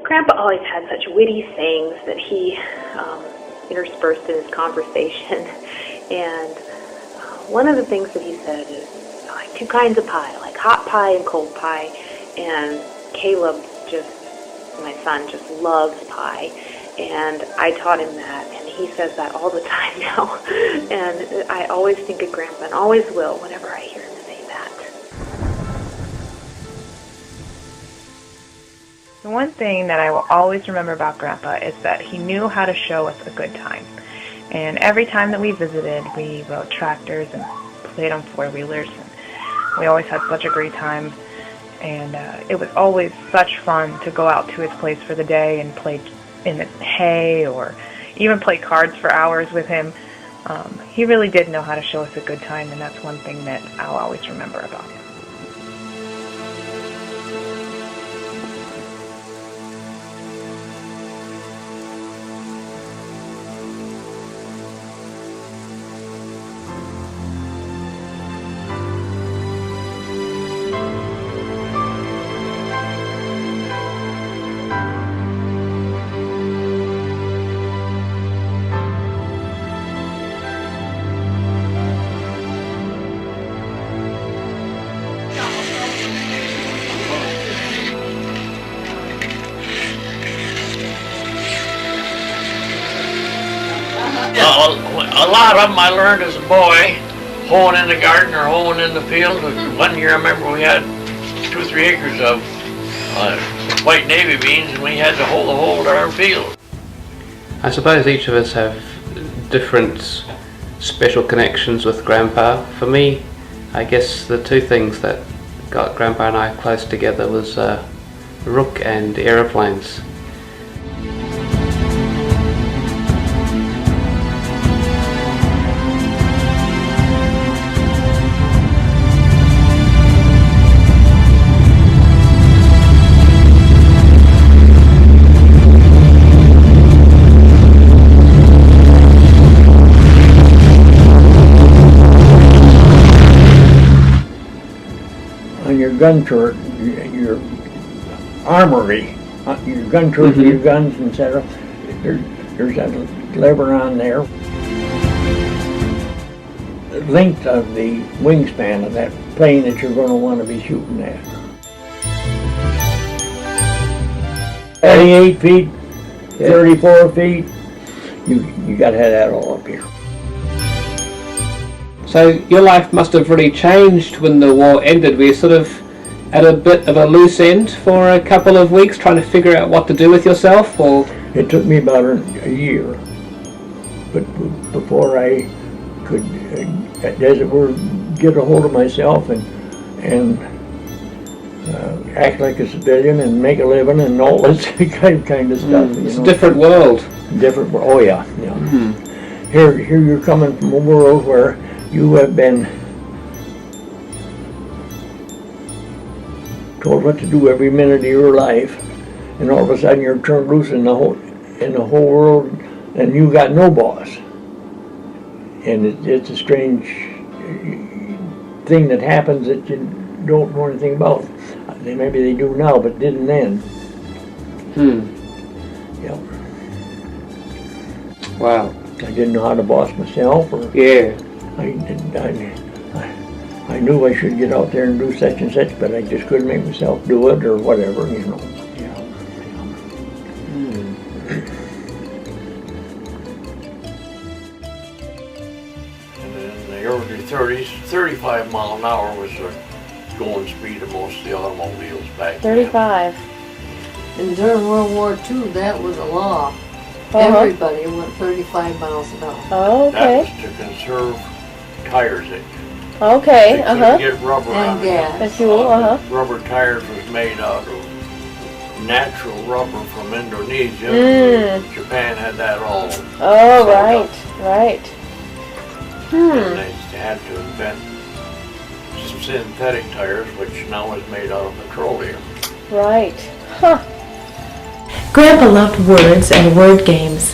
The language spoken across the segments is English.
Grandpa always had such witty sayings that he interspersed in his conversation. And one of the things that he said is like 2 kinds of pie, like hot pie and cold pie. And Caleb, my son, just loves pie. And I taught him that, and he says that all the time now. And I always think of Grandpa, and always will whenever I hear him say that. The one thing that I will always remember about Grandpa is that he knew how to show us a good time. And every time that we visited, we rode tractors and played on four-wheelers. And we always had such a great time. And it was always such fun to go out to his place for the day and play in the hay or even play cards for hours with him. He really did know how to show us a good time, and that's one thing that I'll always remember about him. A lot of them I learned as a boy, hoeing in the garden or hoeing in the field. One year I remember we had 2 or 3 acres of white navy beans, and we had to hoe the whole darn field. I suppose each of us have different special connections with Grandpa. For me, I guess the 2 things that got Grandpa and I close together was rook and aeroplanes. On your gun turret, your armory, your gun turret, your guns, etc. There's that lever on there. The length of the wingspan of that plane that you're going to want to be shooting at. 88 feet, 34 feet, you got to have that all up here. So your life must have really changed when the war ended. Were you sort of at a bit of a loose end for a couple of weeks trying to figure out what to do with yourself? Or it took me about a year, but before I could, as it were, get a hold of myself and act like a civilian and make a living and all this kind of stuff. It's a different world. Different. Oh yeah. Mm-hmm. Here you're coming from a world where you have been told what to do every minute of your life, and all of a sudden you're turned loose in the whole world, and you got no boss. And it's a strange thing that happens that you don't know anything about. Maybe they do now, but didn't then. Yeah. Wow. I didn't know how to boss myself, or I knew I should get out there and do such and such, but I just couldn't make myself do it or whatever, you know. Yeah. And in the early 30s, 35 mile an hour was the going speed of most of the automobiles back then. 35. And during World War II, that was a law. Everybody went 35 miles an hour. Oh, okay. That was to conserve tires. Okay, They couldn't get rubber And on gas. And fuel, Rubber tires was made out of natural rubber from Indonesia. Japan had that all. Oh, right, right. And they had to invent some synthetic tires, which now is made out of petroleum. Right. Huh. Grandpa loved words and word games.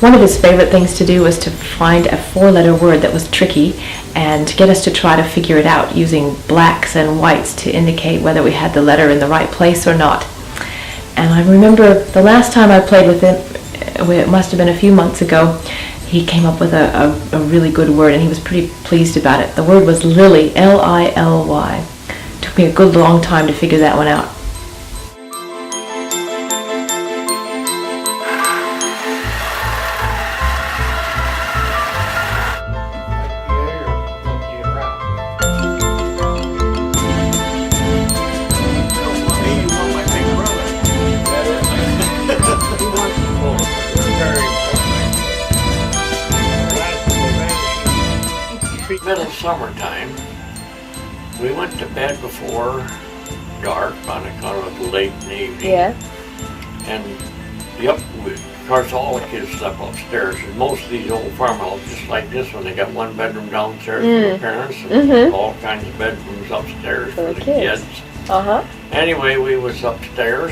One of his favorite things to do was to find a 4-letter word that was tricky and get us to try to figure it out using blacks and whites to indicate whether we had the letter in the right place or not. And I remember the last time I played with him, it must have been a few months ago, he came up with a really good word, and he was pretty pleased about it. The word was lily, L-I-L-Y. Took me a good long time to figure that one out. Middle summertime, we went to bed before dark on account of the late in the evening. Yeah. And of course, all the kids slept upstairs. And most of these old farmhouses, just like this one, they got one bedroom downstairs for the parents and all kinds of bedrooms upstairs for the kids. Anyway, we was upstairs.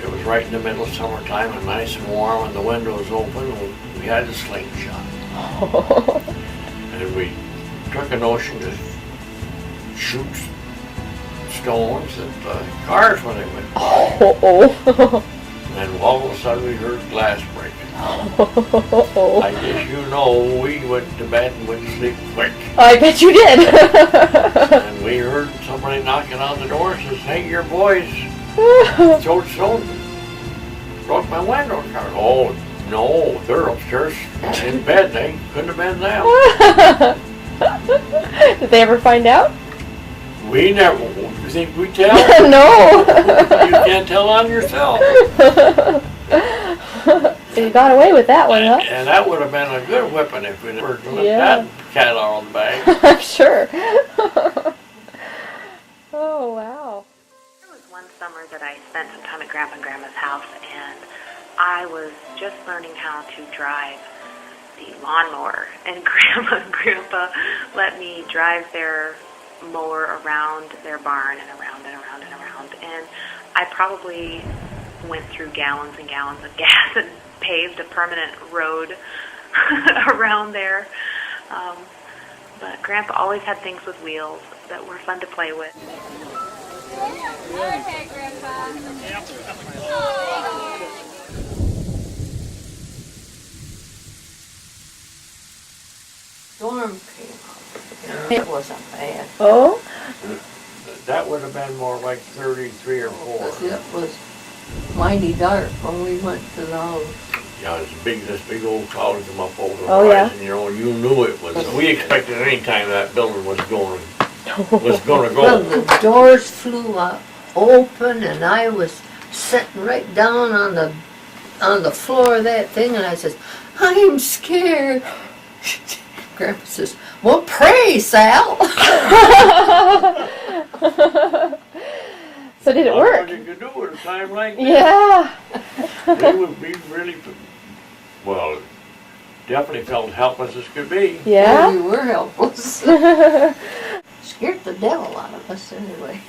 It was right in the middle of summertime and nice and warm, and the window was open. And we had a slingshot. And we took a notion to shoot stones at cars when they went by. And all of a sudden we heard glass breaking. I guess you know, we went to bed and went to sleep quick. I bet you did. And we heard somebody knocking on the door and says, "Hey, your boys throwed stones, broke my window." Oh, no, they're upstairs in bed. They couldn't have been them. Did they ever find out? We never. You think we tell? No. You can't tell on yourself. You got away with that one, huh? And that would have been a good whipping if we never let that cat out of the bag. I'm sure. Oh, wow. There was one summer that I spent some time at Grandpa and Grandma's house, and I was just learning how to drive the lawnmower, and Grandma and Grandpa let me drive their mower around their barn and around and around and around, and I probably went through gallons and gallons of gas and paved a permanent road around there. But Grandpa always had things with wheels that were fun to play with. Okay, Grandpa. Storm came up. It wasn't bad. Oh? That would have been more like 33 or 4. Because it was mighty dark when we went to the house. Yeah, this big old cloud come up over the Oh, yeah. horizon, you knew it was. We expected any time that building was going to Well, go. the doors flew up open, and I was sitting right down on the floor of that thing, and I says, "I'm scared." Grandpa says, "Well, pray, Sal." So did it work? What you could do at a time like that. Yeah. We would be really, well, definitely felt helpless as could be. Yeah? We were helpless. Scared the devil out of us anyway.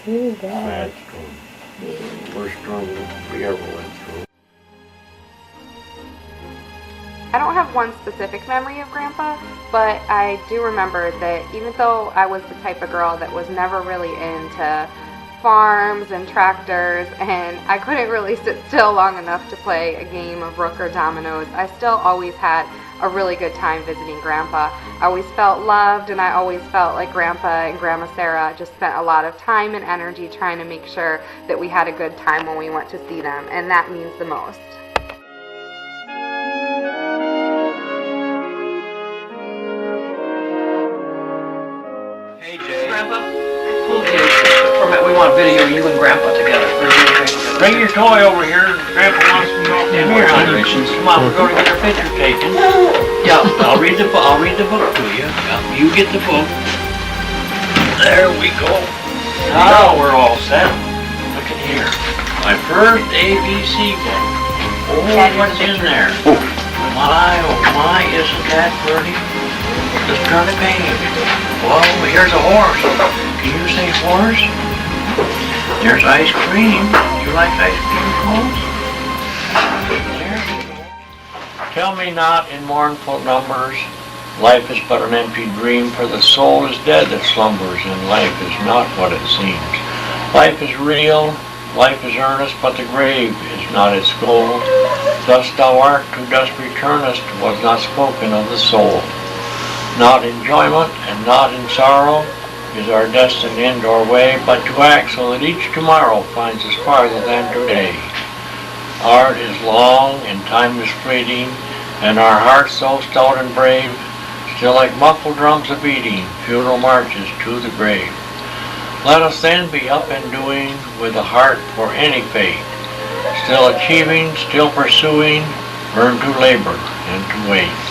You bet. Bad storm. Worst storm we ever went through. I don't have one specific memory of Grandpa, but I do remember that even though I was the type of girl that was never really into farms and tractors, and I couldn't really sit still long enough to play a game of rook or dominoes, I still always had a really good time visiting Grandpa. I always felt loved, and I always felt like Grandpa and Grandma Sarah just spent a lot of time and energy trying to make sure that we had a good time when we went to see them, and that means the most. We want to video you and Grandpa together. Bring your toy over here. Grandpa wants to talk to you. Here, honey. Come on, we're going to get our picture taken. Yeah, I'll read the book to you. Yeah, you get the book. There we go. Now we're all set. Look at here. My first ABC book. Oh, what's in there? Oh my, isn't that pretty? Just turn the page. Whoa, here's a horse. Can you say horse? There's ice cream. You like ice cream, folks? There we go. Tell me not in mournful numbers, life is but an empty dream, for the soul is dead that slumbers, and life is not what it seems. Life is real, life is earnest, but the grave is not its goal. Thus thou art, who dost returnest, was not spoken of the soul. Not enjoyment and not in sorrow is our destined end or way, but to act so that each tomorrow finds us farther than today. Art is long and time is fleeting, and our hearts so stout and brave, still like muffled drums a beating, funeral marches to the grave. Let us then be up and doing, with a heart for any fate, still achieving, still pursuing, learn to labor and to wait.